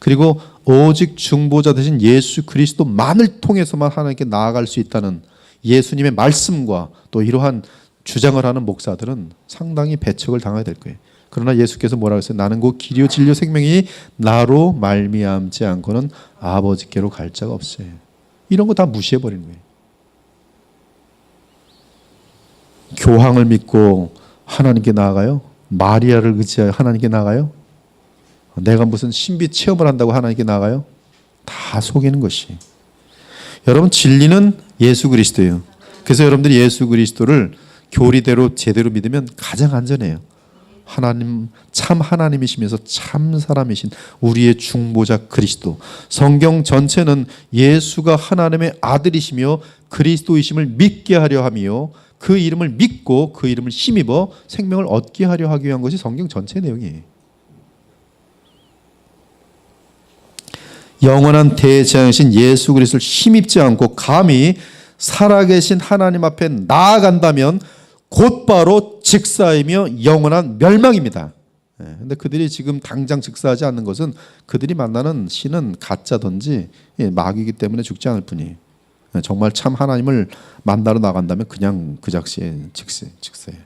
Speaker 2: 그리고 오직 중보자 되신 예수 그리스도만을 통해서만 하나님께 나아갈 수 있다는 예수님의 말씀과 또 이러한 주장을 하는 목사들은 상당히 배척을 당하게 될 거예요. 그러나 예수께서 뭐라고 했어요? 나는 곧 길이요 진리요 생명이 나로 말미암지 않고는 아버지께로 갈 자가 없어요. 이런 거 다 무시해버리는 거예요. 교황을 믿고 하나님께 나아가요? 마리아를 의지하여 하나님께 나아가요? 내가 무슨 신비 체험을 한다고 하나님께 나아가요? 다 속이는 것이. 여러분 진리는 예수 그리스도예요. 그래서 여러분들이 예수 그리스도를 교리대로 제대로 믿으면 가장 안전해요. 하나님 참 하나님이시면서 참 사람이신 우리의 중보자 그리스도. 성경 전체는 예수가 하나님의 아들이시며 그리스도이심을 믿게 하려 하며 그 이름을 믿고 그 이름을 힘입어 생명을 얻게 하려 하기 위한 것이 성경 전체 내용이에요. 영원한 대제사장이신 예수 그리스도를 힘입지 않고 감히 살아계신 하나님 앞에 나아간다면 곧바로 직사이며 영원한 멸망입니다. 그런데 그들이 지금 당장 직사하지 않는 것은 그들이 만나는 신은 가짜든지 마귀이기 때문에 죽지 않을 뿐이에요. 정말 참 하나님을 만나러 나간다면 그냥 그 작시에 직사예요.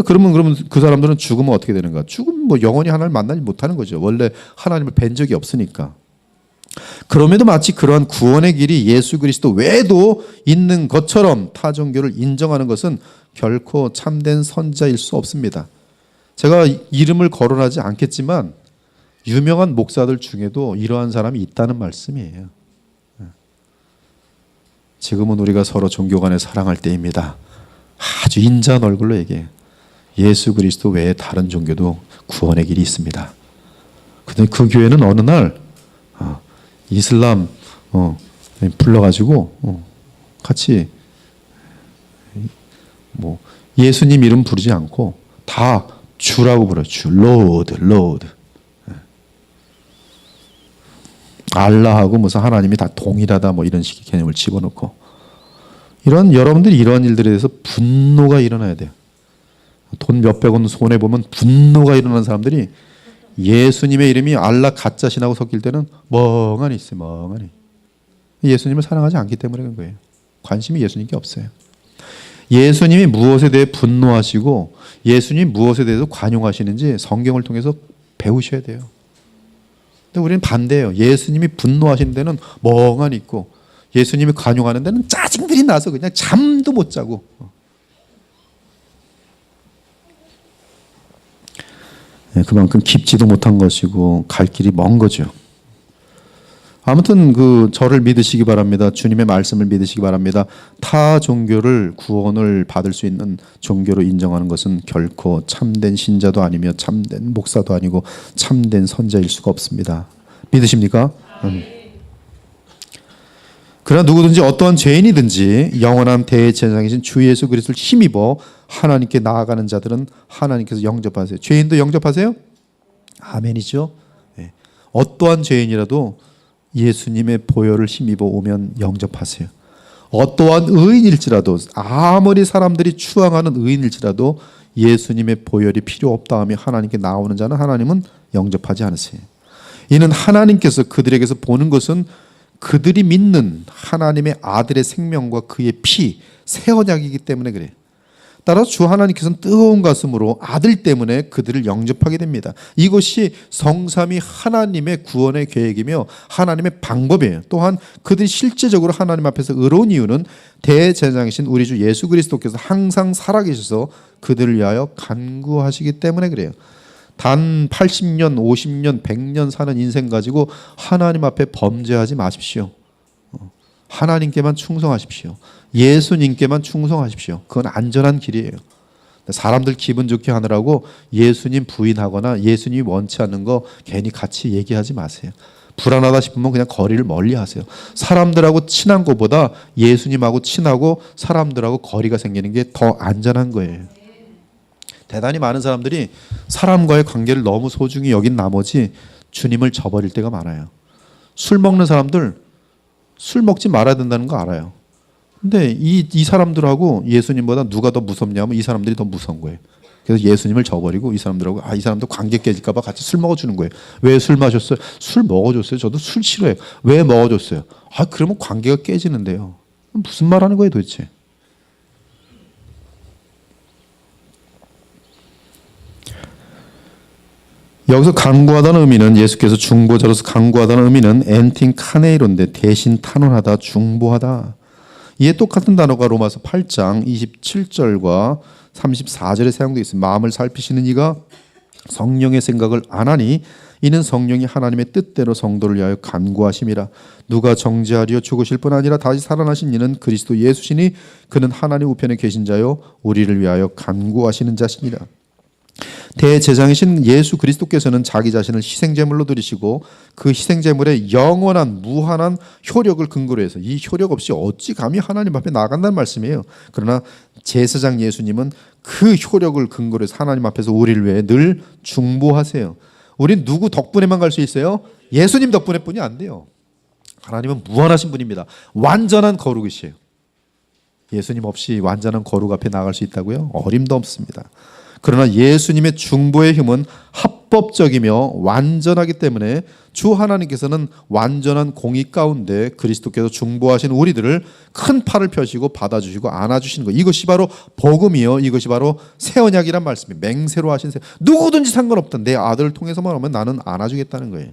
Speaker 2: 그러면 그 사람들은 죽으면 어떻게 되는가? 죽으면 뭐 영원히 하나님을 만나지 못하는 거죠. 원래 하나님을 뵌 적이 없으니까. 그럼에도 마치 그러한 구원의 길이 예수 그리스도 외에도 있는 것처럼 타종교를 인정하는 것은 결코 참된 선지자일 수 없습니다. 제가 이름을 거론하지 않겠지만 유명한 목사들 중에도 이러한 사람이 있다는 말씀이에요. 지금은 우리가 서로 종교 간에 사랑할 때입니다. 아주 인자한 얼굴로 얘기해요. 예수 그리스도 외에 다른 종교도 구원의 길이 있습니다. 근데 그 교회는 어느 날 이슬람 불러가지고 같이 뭐 예수님 이름 부르지 않고 다 주라고 불러요. 주, 로드. 알라하고 무슨 하나님이 다 동일하다 뭐 이런 식의 개념을 집어넣고 여러분들이 이런 일들에 대해서 분노가 일어나야 돼요. 돈 몇백 원 손해 보면 분노가 일어나는 사람들이 예수님의 이름이 알라 가짜 신하고 섞일 때는 멍하니 있어요. 멍하니. 예수님을 사랑하지 않기 때문에 그런 거예요. 관심이 예수님께 없어요. 예수님이 무엇에 대해 분노하시고 예수님이 무엇에 대해서 관용하시는지 성경을 통해서 배우셔야 돼요. 근데 우리는 반대예요. 예수님이 분노하시는 데는 멍하니 있고 예수님이 관용하는 데는 짜증들이 나서 그냥 잠도 못 자고. 그만큼 깊지도 못한 것이고 갈 길이 먼 거죠. 아무튼 저를 믿으시기 바랍니다. 주님의 말씀을 믿으시기 바랍니다. 타 종교를 구원을 받을 수 있는 종교로 인정하는 것은 결코 참된 신자도 아니며 참된 목사도 아니고 참된 선자일 수가 없습니다. 믿으십니까? 그러나 누구든지 어떠한 죄인이든지 영원한 대제사장이신 주 예수 그리스도를 힘입어 하나님께 나아가는 자들은 하나님께서 영접하세요. 죄인도 영접하세요? 아멘이죠. 네. 어떠한 죄인이라도 예수님의 보혈을 힘입어 오면 영접하세요. 어떠한 의인일지라도 아무리 사람들이 추앙하는 의인일지라도 예수님의 보혈이 필요 없다 하며 하나님께 나오는 자는 하나님은 영접하지 않으세요. 이는 하나님께서 그들에게서 보는 것은 그들이 믿는 하나님의 아들의 생명과 그의 피, 새 언약이기 때문에 그래요. 따라서 주 하나님께서는 뜨거운 가슴으로 아들 때문에 그들을 영접하게 됩니다. 이것이 성삼위 하나님의 구원의 계획이며 하나님의 방법이에요. 또한 그들이 실제적으로 하나님 앞에서 의로운 이유는 대제사장이신 우리 주 예수 그리스도께서 항상 살아계셔서 그들을 위하여 간구하시기 때문에 그래요. 단 80년, 50년, 100년 사는 인생 가지고 하나님 앞에 범죄하지 마십시오. 하나님께만 충성하십시오. 예수님께만 충성하십시오. 그건 안전한 길이에요. 사람들 기분 좋게 하느라고 예수님 부인하거나 예수님이 원치 않는 거 괜히 같이 얘기하지 마세요. 불안하다 싶으면 그냥 거리를 멀리 하세요. 사람들하고 친한 것보다 예수님하고 친하고 사람들하고 거리가 생기는 게 더 안전한 거예요. 대단히 많은 사람들이 사람과의 관계를 너무 소중히 여긴 나머지 주님을 저버릴 때가 많아요. 술 먹는 사람들 술 먹지 말아야 된다는 거 알아요. 근데 이 사람들하고 예수님보다 누가 더 무섭냐면 이 사람들이 더 무서운 거예요. 그래서 예수님을 저버리고 이 사람들하고 이 사람도 관계 깨질까 봐 같이 술 먹어주는 거예요. 왜 술 마셨어요? 술 먹어줬어요. 저도 술 싫어해요. 왜 먹어줬어요? 그러면 관계가 깨지는데요. 무슨 말 하는 거예요 도대체? 여기서 간구하다는 의미는 예수께서 중보자로서 간구하다는 의미는 엔틴 카네이로인데 대신 탄원하다, 중보하다. 이에 똑같은 단어가 로마서 8장 27절과 34절에 사용되어 있습니다. 마음을 살피시는 이가 성령의 생각을 안 하니 이는 성령이 하나님의 뜻대로 성도를 위하여 간구하심이라. 누가 정죄하리요 죽으실 뿐 아니라 다시 살아나신 이는 그리스도 예수시니 그는 하나님 우편에 계신 자요 우리를 위하여 간구하시는 자시니라. 대제사장이신 예수 그리스도께서는 자기 자신을 희생제물로 드리시고 그 희생제물의 영원한 무한한 효력을 근거로 해서 이 효력 없이 어찌 감히 하나님 앞에 나아간다는 말씀이에요. 그러나 제사장 예수님은 그 효력을 근거로 해서 하나님 앞에서 우리를 위해 늘 중보하세요. 우린 누구 덕분에만 갈 수 있어요? 예수님 덕분에뿐이 안 돼요. 하나님은 무한하신 분입니다. 완전한 거룩이시에요. 예수님 없이 완전한 거룩 앞에 나갈 수 있다고요? 어림도 없습니다. 그러나 예수님의 중보의 힘은 합법적이며 완전하기 때문에 주 하나님께서는 완전한 공의 가운데 그리스도께서 중보하신 우리들을 큰 팔을 펴시고 받아주시고 안아주시는 것. 이것이 바로 복음이요. 이것이 바로 새 언약이란 말씀이에요. 맹세로 하신 새. 누구든지 상관없다. 내 아들을 통해서만 오면 나는 안아주겠다는 거예요.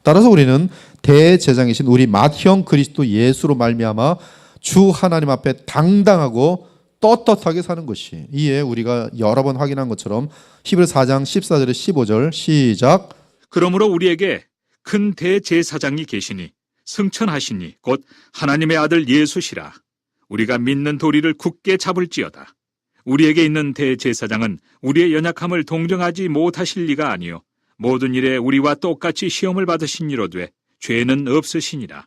Speaker 2: 따라서 우리는 대제사장이신 우리 맏형 그리스도 예수로 말미암아 주 하나님 앞에 당당하고 떳떳하게 사는 것이, 이에 우리가 여러 번 확인한 것처럼 히브리서 4장 14절에 15절 시작.
Speaker 3: 그러므로 우리에게 큰 대제사장이 계시니 승천하시니 곧 하나님의 아들 예수시라. 우리가 믿는 도리를 굳게 잡을지어다. 우리에게 있는 대제사장은 우리의 연약함을 동정하지 못하실 리가 아니요 모든 일에 우리와 똑같이 시험을 받으시니로되 죄는 없으시니라.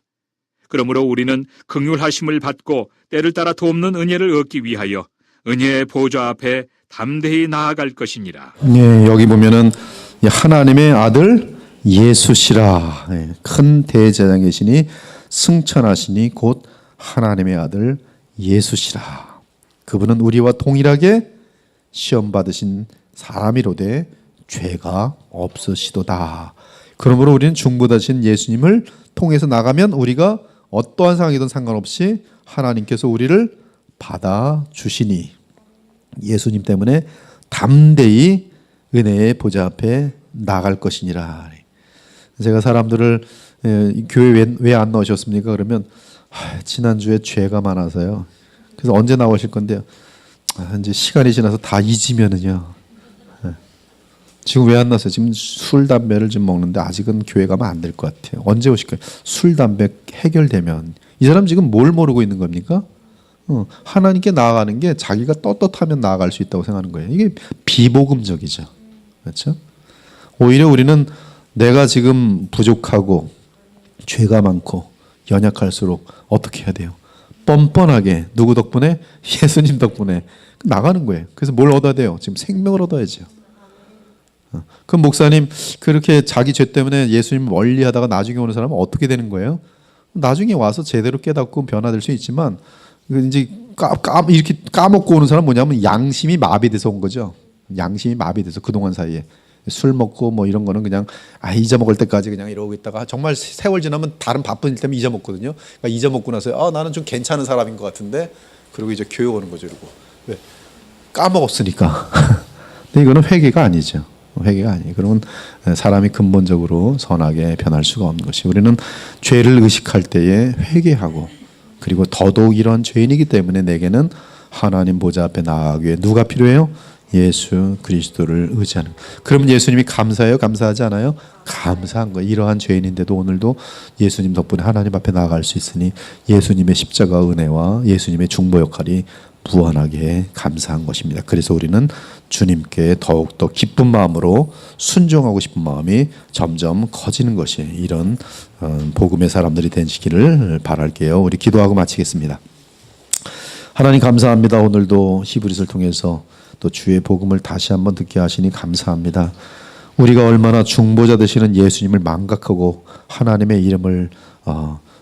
Speaker 3: 그러므로 우리는 긍휼하심을 받고 때를 따라 돕는 은혜를 얻기 위하여 은혜의 보좌 앞에 담대히 나아갈 것이니라.
Speaker 2: 네, 여기 보면은 하나님의 아들 예수시라. 큰 대제사장이시니 승천하시니 곧 하나님의 아들 예수시라. 그분은 우리와 동일하게 시험 받으신 사람이로되 죄가 없으시도다. 그러므로 우리는 중보자신 예수님을 통해서 나가면 우리가 어떠한 상황이든 상관없이 하나님께서 우리를 받아주시니 예수님 때문에 담대히 은혜의 보좌 앞에 나갈 것이니라. 제가 사람들을 교회 왜 안 넣으셨습니까? 그러면 지난주에 죄가 많아서요. 그래서 언제 나오실 건데요? 이제 시간이 지나서 다 잊으면은요. 지금 왜 안 나왔어요? 지금 술, 담배를 좀 먹는데 아직은 교회 가면 안 될 것 같아요. 언제 오실 거예요? 술, 담배 해결되면. 이 사람 지금 뭘 모르고 있는 겁니까? 하나님께 나아가는 게 자기가 떳떳하면 나아갈 수 있다고 생각하는 거예요. 이게 비복음적이죠. 그렇죠? 오히려 우리는 내가 지금 부족하고 죄가 많고 연약할수록 어떻게 해야 돼요? 뻔뻔하게 누구 덕분에? 예수님 덕분에 나가는 거예요. 그래서 뭘 얻어야 돼요? 지금 생명을 얻어야죠. 그럼 목사님 그렇게 자기 죄 때문에 예수님 멀리하다가 나중에 오는 사람은 어떻게 되는 거예요? 나중에 와서 제대로 깨닫고 변화될 수 있지만 이제 이렇게 까먹고 오는 사람은 뭐냐면 양심이 마비돼서 온 거죠. 양심이 마비돼서 그동안 사이에 술 먹고 뭐 이런 거는 그냥 잊어먹을 때까지 그냥 이러고 있다가 정말 세월 지나면 다른 바쁜 일 때문에 잊어먹거든요. 그러니까 잊어먹고 나서 나는 좀 괜찮은 사람인 것 같은데 그리고 이제 교회 오는 거죠. 이러고 왜? 까먹었으니까. 근데 이거는 회개가 아니죠. 회개가 아니에요. 그러면 사람이 근본적으로 선하게 변할 수가 없는 것이 우리는 죄를 의식할 때에 회개하고 그리고 더더욱 이런 죄인이기 때문에 내게는 하나님 보좌 앞에 나아가기 위해 누가 필요해요? 예수 그리스도를 의지하는. 그러면 예수님이 감사해요? 감사하지 않아요? 감사한 거예요. 이러한 죄인인데도 오늘도 예수님 덕분에 하나님 앞에 나아갈 수 있으니 예수님의 십자가 은혜와 예수님의 중보 역할이 무한하게 감사한 것입니다. 그래서 우리는 주님께 더욱더 기쁜 마음으로 순종하고 싶은 마음이 점점 커지는 것이 이런 복음의 사람들이 되시기를 바랄게요. 우리 기도하고 마치겠습니다. 하나님 감사합니다. 오늘도 히브리서를 통해서 또 주의 복음을 다시 한번 듣게 하시니 감사합니다. 우리가 얼마나 중보자 되시는 예수님을 망각하고 하나님의 이름을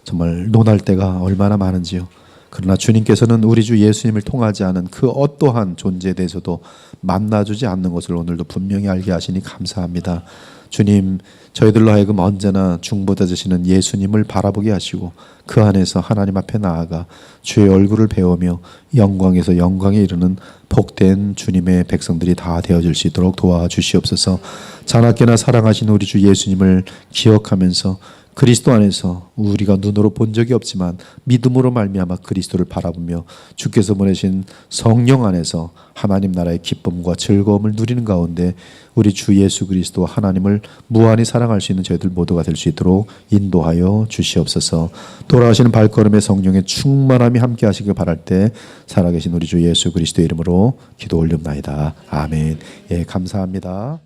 Speaker 2: 정말 논할 때가 얼마나 많은지요. 그러나 주님께서는 우리 주 예수님을 통하지 않은 그 어떠한 존재에 대해서도 만나주지 않는 것을 오늘도 분명히 알게 하시니 감사합니다. 주님, 저희들로 하여금 언제나 중보자 되시는 예수님을 바라보게 하시고 그 안에서 하나님 앞에 나아가 주의 얼굴을 배우며 영광에서 영광에 이르는 복된 주님의 백성들이 다 되어질 수 있도록 도와주시옵소서. 자나깨나 사랑하신 우리 주 예수님을 기억하면서 그리스도 안에서 우리가 눈으로 본 적이 없지만 믿음으로 말미암아 그리스도를 바라보며 주께서 보내신 성령 안에서 하나님 나라의 기쁨과 즐거움을 누리는 가운데 우리 주 예수 그리스도와 하나님을 무한히 사랑할 수 있는 저희들 모두가 될 수 있도록 인도하여 주시옵소서. 돌아가시는 발걸음의 성령의 충만함이 함께 하시길 바랄 때 살아계신 우리 주 예수 그리스도의 이름으로 기도 올립나이다. 아멘. 예, 감사합니다.